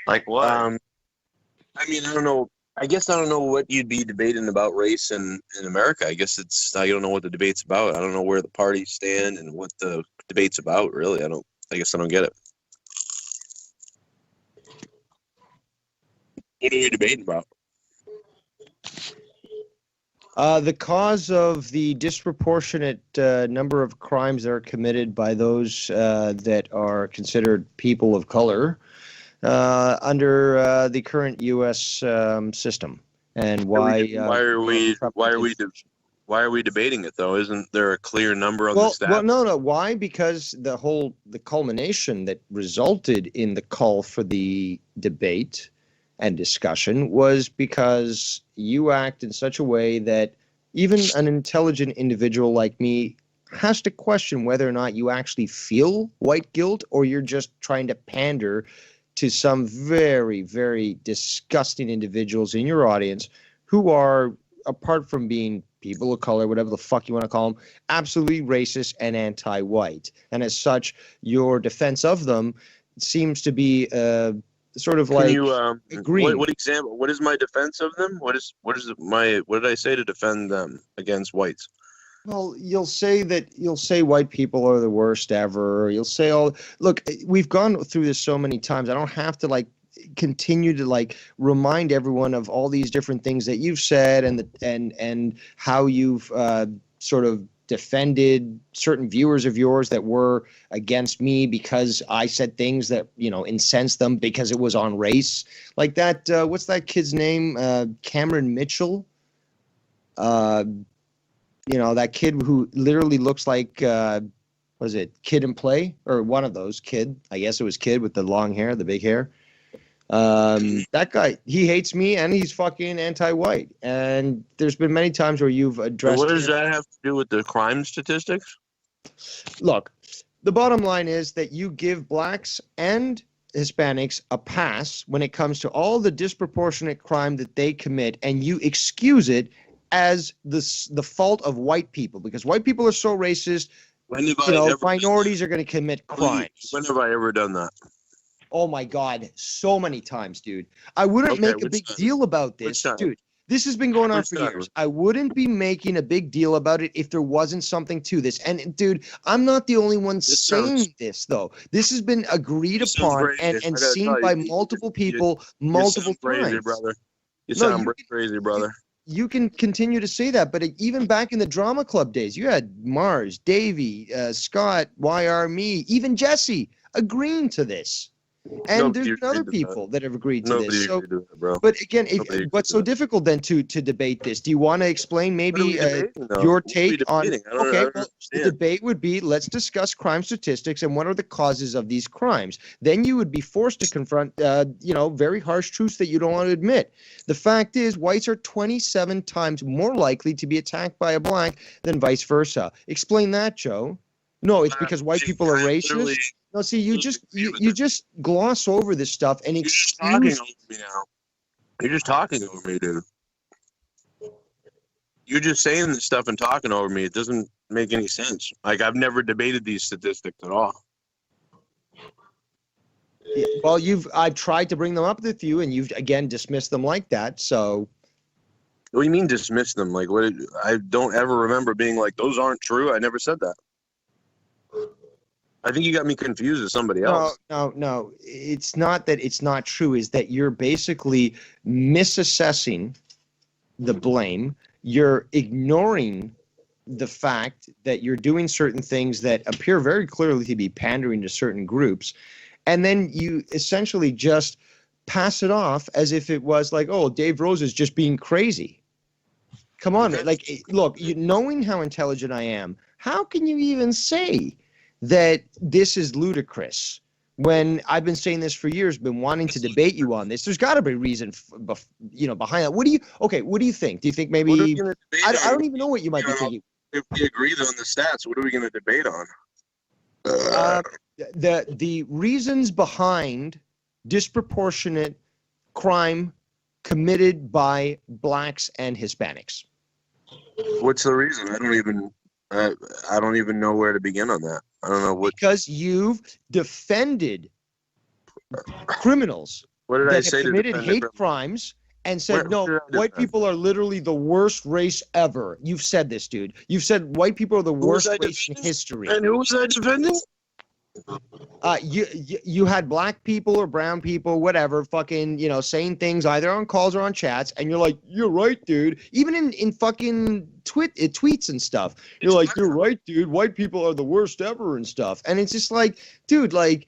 Like what? I mean, I don't know. I guess I don't know what you'd be debating about race in America. I guess I don't know what the debate's about. I don't know where the parties stand and what the debate's about. Really, I guess I don't get it. What are we debating about? The cause of the disproportionate number of crimes that are committed by those that are considered people of color under the current U.S. system, and why are we debating it though? Isn't there a clear number on the stats? Well, no. Why? Because the culmination that resulted in the call for the debate and discussion was because you act in such a way that even an intelligent individual like me has to question whether or not you actually feel white guilt or you're just trying to pander to some very, very disgusting individuals in your audience who are, apart from being people of color, whatever the fuck you want to call them, absolutely racist and anti-white. And as such, your defense of them seems to be sort of like agreeing. What example? What is my defense of them? What did I say to defend them against whites? Well, you'll say white people are the worst ever. You'll say look, we've gone through this so many times. I don't have to continue to remind everyone of all these different things that you've said and how you've sort of defended certain viewers of yours that were against me because I said things that, incensed them because it was on race. Like that, what's that kid's name? Cameron Mitchell. That kid who literally looks like, was it Kid and Play? Or one of those, Kid. I guess it was Kid with the long hair, the big hair. That guy, he hates me and he's fucking anti-white. And there's been many times where you've addressed. What does that have to do with the crime statistics? Look, the bottom line is that you give blacks and Hispanics a pass when it comes to all the disproportionate crime that they commit, and you excuse it as the fault of white people because white people are so racist. Minorities are going to commit crimes. When have I ever done that? Oh my God, so many times, dude. I wouldn't make a big deal about this, dude. This has been going on for years. I wouldn't be making a big deal about it if there wasn't something to this. And dude, I'm not the only one saying this, though. This has been agreed upon and seen by multiple people multiple times. You sound crazy, brother. You can continue to say that, but even back in the drama club days, you had Mars, Davey, Scott, YR, me, even Jesse agreeing to this. And there's been other people that have agreed to this. So, but again, what's so difficult then to debate this? Do you want to explain maybe your take on? Okay, well, the debate would be: let's discuss crime statistics and what are the causes of these crimes. Then you would be forced to confront, very harsh truths that you don't want to admit. The fact is, whites are 27 times more likely to be attacked by a black than vice versa. Explain that, Joe. No, it's because white people are racist. No, see, you just gloss over this stuff and excuse. You're just talking over me now. You're just talking over me, dude. You're just saying this stuff and talking over me. It doesn't make any sense. I've never debated these statistics at all. Yeah, well, I've tried to bring them up with you, and you've again dismissed them like that. So, what do you mean dismiss them? Like, what? I don't ever remember being like, those aren't true. I never said that. I think you got me confused with somebody else. No. It's not that it's not true. Is that you're basically misassessing the blame. You're ignoring the fact that you're doing certain things that appear very clearly to be pandering to certain groups. And then you essentially just pass it off as if it was like, oh, Dave Rose is just being crazy. Come on, man. Like, look, knowing how intelligent I am, how can you even say that this is ludicrous when I've been saying this for years, been wanting to debate you on this? There's got to be a reason, behind that. What do you think? Do you think maybe I don't even know what you might be thinking. If we agree on the stats, what are we going to debate on? The reasons behind disproportionate crime committed by blacks and Hispanics. What's the reason? I don't even know where to begin on that. I don't know what. Because you've defended criminals What did I that say have to committed defend hate it? crimes and said, Where did no, I white defend? people are literally the worst race ever. You've said this, dude. You've said white people are the Who was worst I race in defending? history. And who was I defending? You had black people or brown people, whatever, fucking, saying things either on calls or on chats, and you're like, you're right, dude. Even in fucking tweets and stuff, you're like, you're right, dude. White people are the worst ever and stuff. And it's just like, dude, like,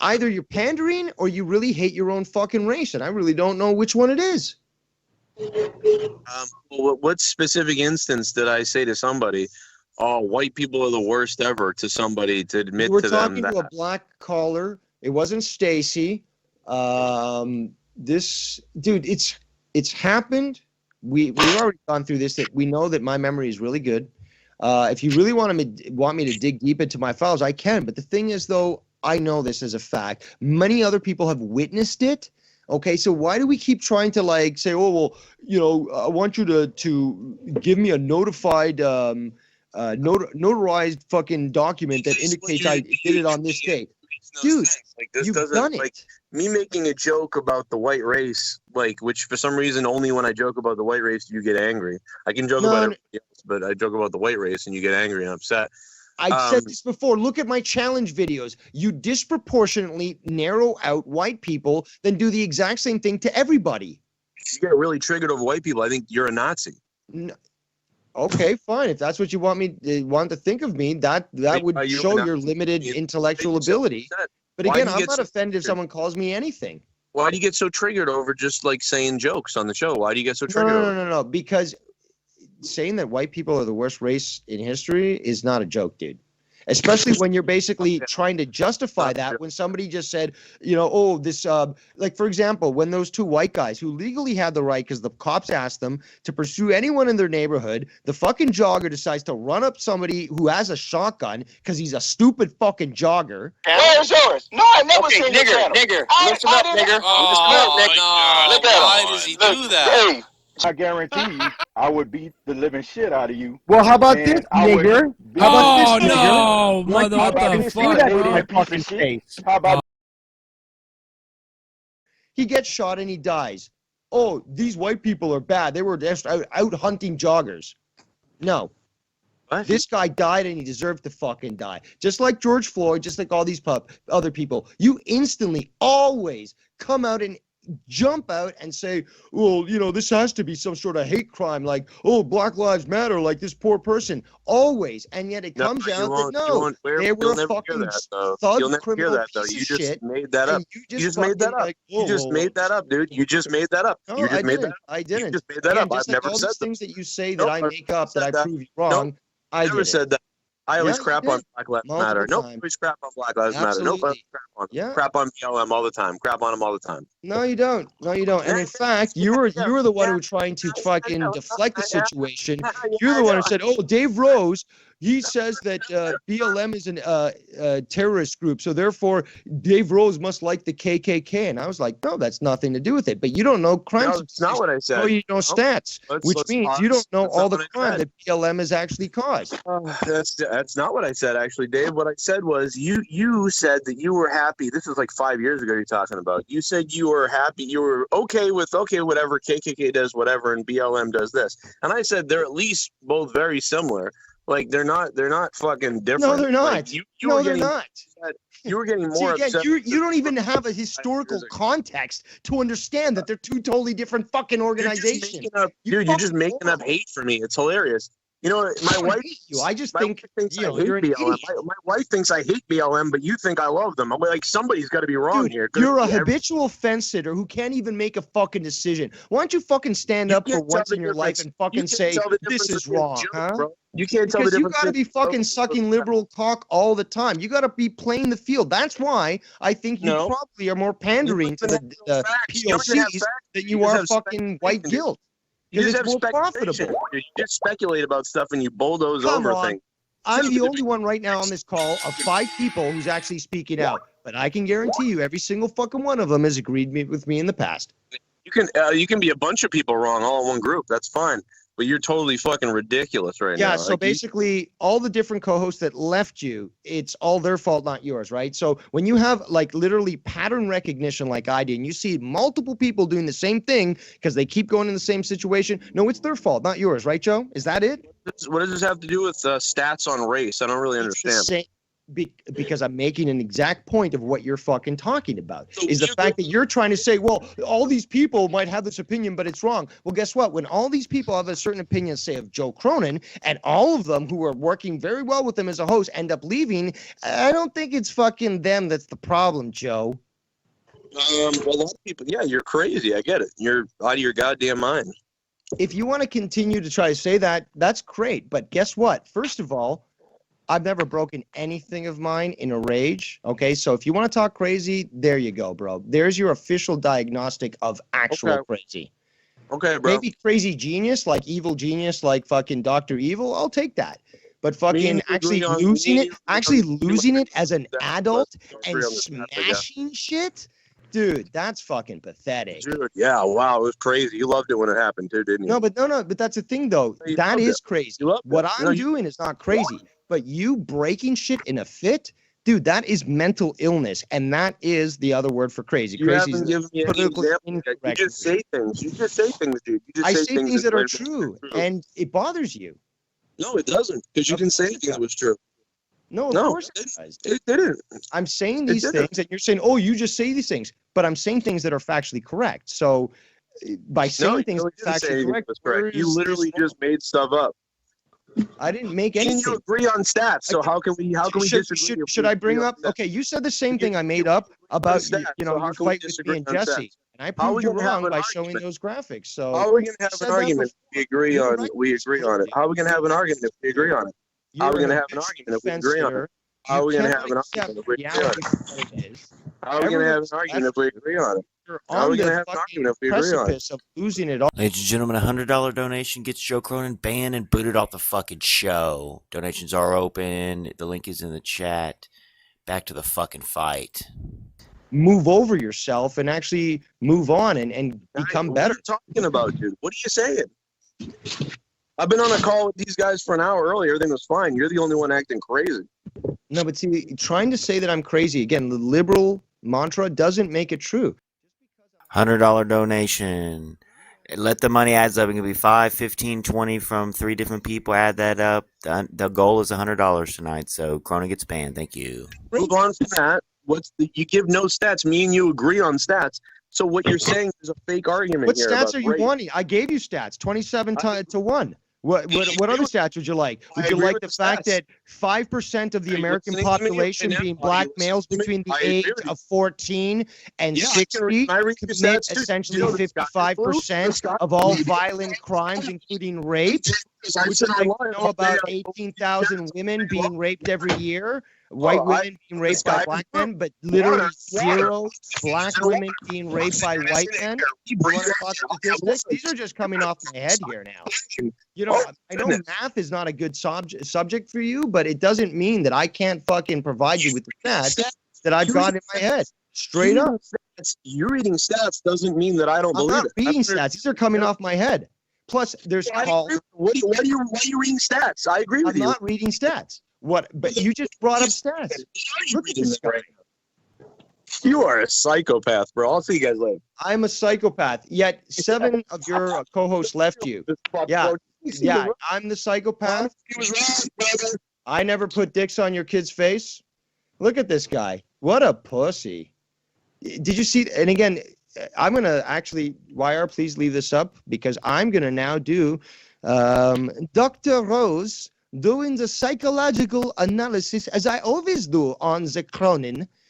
either you're pandering or you really hate your own fucking race, and I really don't know which one it is. What specific instance did I say to somebody, oh, white people are the worst ever, to somebody to admit You were to them talking that? to a black caller. It wasn't Stacy. This dude, it's happened. We've already gone through this. That we know that my memory is really good. If you really want me to dig deep into my files, I can. But the thing is, though, I know this as a fact. Many other people have witnessed it. Okay, so why do we keep trying to like say, oh well, I want you to give me a notified, notarized fucking document that indicates I did it on this day, dude. Like, this You've doesn't done like it. me making a joke about the white race, like, which for some reason only when I joke about the white race do you get angry. I can joke about everybody else, but I joke about the white race and you get angry and upset. I've said this before. Look at my challenge videos. You disproportionately narrow out white people, then do the exact same thing to everybody. You get really triggered over white people. I think you're a Nazi. No. Okay, fine. If that's what you want to think of me, that would show your limited intellectual ability. But again, I'm not offended if someone calls me anything. Why do you get so triggered over just like saying jokes on the show? Why do you get so triggered over? No. Because saying that white people are the worst race in history is not a joke, dude. Especially when you're basically trying to justify that when somebody just said, like, for example, when those two white guys who legally had the right because the cops asked them to pursue anyone in their neighborhood, the fucking jogger decides to run up somebody who has a shotgun because he's a stupid fucking jogger. Where's yours? No, I never seen your channel. Nigger, listen up, nigger. Oh, No, look at why him. does he do that? Hey, I guarantee you, I would beat the living shit out of you. Well, how about And this, I would nigger? beat- How about Oh this, nigger? no, What mother! the What about the this Do fuck, that nigger? to bro? my Piece of fucking shit. face. How about He gets shot and he dies. Oh, these white people are bad. They were just out hunting joggers. No. What? This guy died and he deserved to fucking die. Just like George Floyd, just like all these other people. You instantly always come out and jump out and say, well, this has to be some sort of hate crime, like, oh, Black Lives Matter, like this poor person. Always. And yet it comes out that no, they were a fucking thug criminal piece of shit. Made that up. You You just made that up. You just made that up, dude. You just made that up. No, You just I made didn't. that. I didn't. You just made that Again, up. I've just like never all said these that. things that you say Nope, that I I've make up said that I that. prove you wrong. I Never did said it. that. I always Yeah, you crap on did. Black Lives Multiple Matter. Nope, I times. always crap on Black Lives Matter. Nope, I Absolutely. crap on. Yeah. Crap on BLM all the time. Crap on them all the time. No, you don't. No, you don't. And in fact, you were the one who was trying to fucking deflect the situation. You're the one who said, "Oh, Dave Rose, he says that BLM is a terrorist group, so therefore Dave Rose must like the KKK." And I was like, "No, that's nothing to do with it." But you don't know crime. No, that's not what I said. Oh, you know stats, which means you don't know all the crime that BLM has actually caused. That's not what I said, actually, Dave. What I said was you said that you were happy. This was like 5 years ago. You're talking about. You said you were happy. You were okay with whatever KKK does, whatever, and BLM does this. And I said they're at least both very similar. Like they're not fucking different. No, they're not. Like, They're not. You were getting more See, again, upset. you don't even have a historical context to understand that they're two totally different fucking organizations. You're just making up hate for me. It's hilarious. You know, my wife. I just my think wife thinks I hate you're an BLM. idiot. My wife thinks I hate BLM, but you think I love them. I'm like, somebody's got to be wrong Dude, here. you're a habitual fence sitter who can't even make a fucking decision. Why don't you fucking stand up for once in your life and fucking say this is wrong, huh? Bro. You can't tell the Because you difference. got to be fucking sucking liberal cock all the time. You got to be playing the field. That's why I think you probably are more pandering to the POCs than you are fucking white guilt. Because it's more profitable. You just speculate about stuff and you bulldoze over things. I'm the only one right now on this call of 5 people who's actually speaking out. But I can guarantee you every single fucking one of them has agreed with me in the past. You can be a bunch of people wrong all in one group. That's fine. But you're totally fucking ridiculous right now. Yeah, so Like, basically, all the different co-hosts that left you, it's all their fault, not yours, right? So when you have like literally pattern recognition like I did, and you see multiple people doing the same thing because they keep going in the same situation, no, it's their fault, not yours, right, Joe? Is that it? what does this have to do with stats on race? I don't really It's the understand. same- because I'm making an exact point of what you're fucking talking about, So is the you- fact that you're trying to say, well, all these people might have this opinion, but it's wrong. Well, guess what? When all these people have a certain opinion, say of Joe Cronin, and all of them who are working very well with him as a host end up leaving, I don't think it's fucking them that's the problem, Joe. Well, a lot of people, yeah, you're crazy. I get it. You're out of your goddamn mind. If you want to continue to try to say that, that's great. But guess what? First of all, I've never broken anything of mine in a rage. Okay, so if you want to talk crazy, there you go, bro. There's your official diagnostic of actual Okay. crazy. Okay, bro. Maybe crazy genius, like evil genius, like fucking Dr. Evil. I'll take that. But fucking you actually agree on- losing me it, and you actually agree on- losing it as an that, adult but and agree on the stats, I guess. smashing shit, dude, that's fucking pathetic. Dude, yeah, wow, it was crazy. You loved it when it happened too, didn't you? No, but that's the thing though. You That loved is it. crazy. You loved What it. I'm No, you- doing is not crazy, but you breaking shit in a fit, dude, that is mental illness, and that is the other word for crazy. You Crazy haven't is given me any politically examples yet. You incorrect. just say things. You just say things, dude. You just I say things that are might true, be and it bothers you. No, it doesn't, because you Of didn't say course it anything that was true. No, of No, course it does. It didn't. I'm saying It these didn't. things, and you're saying, "Oh, you just say these things," but I'm saying things that are factually correct. So, by saying No, you things really that are didn't say factually anything correct, that was correct. You where is literally this just made stuff up. wrong? I didn't make And anything. you agree on stats, so how can we disagree? Should I bring up? Okay, you said the same thing I made up about stats, you so know how your can we fight with me disagree and on Jesse, stats? and I How proved we you gonna have wrong an by showing argument? those graphics. So How are we gonna you have said an that argument if we agree You're on right. we agree on it? How are we gonna have an argument if we agree on it? How are we you're gonna an have an official argument if we agree on it? fencer. How are You we gonna cannot have an accept argument if we agree on reality it? for what it is. How are we gonna Everyone have an that's argument left if we agree on it? You're How are on we gonna the have an fucking argument if we agree on it? precipice of losing it all. Ladies and gentlemen, a $100 donation gets Joe Cronin banned and booted off the fucking show. Donations are open. The link is in the chat. Back to the fucking fight. Move over yourself and actually move on and become What better. are you talking about, dude? What are you saying? I've been on a call with these guys for an hour earlier. Everything was fine. You're the only one acting crazy. No, but see, trying to say that I'm crazy again, the liberal mantra doesn't make it true. $100 donation. Let the money adds up. It can be 5, 15, 20 from 3 different people. Add that up. The goal is $100 tonight. So Cronin gets banned. Thank you. Move on from that. You give no stats. Me and you agree on stats. So what you're saying is a fake argument What here. stats about are you race. wanting? I gave you stats, 27 to 1. What other stats would you like? I Would you agree like with the the fact stats. that 5% of the Are you American listening to me? population Okay, being now, are black you males listening to me? between the I agree age with you. of 14 and Yeah, 60 I read your commit stats too. essentially You know, the sky is blue. The 55% sky of all is blue. violent crimes, including rape? I Would said you I like lied to know all day. about 18,000 women being raped every year? White I- women being raped by sky black is blue. men, but literally Water. zero black women being raped by white men? You want to talk statistics? These are just coming off my head here now. You know, I know math is not a good subject for you, but it doesn't mean that I can't fucking provide you with the stats that I've got in my head. Straight up. You reading stats doesn't mean that I don't I'm believe not it. reading stats. These are coming off my head. Plus, there's calls. Why are you reading stats? I agree with I'm you. not reading stats. What? But you just brought up stats. Look at this guy. You are a psychopath, bro. I'll see you guys later. I'm a psychopath. Yet 7 of your co-hosts left you. Yeah. Yeah, I'm the psychopath. He was wrong, brother. I never put dicks on your kid's face. Look at this guy. What a pussy. Did you see? And again, I'm going to actually, YR, please leave this up because I'm going to now do Dr. Rose doing the psychological analysis as I always do on the Cronin.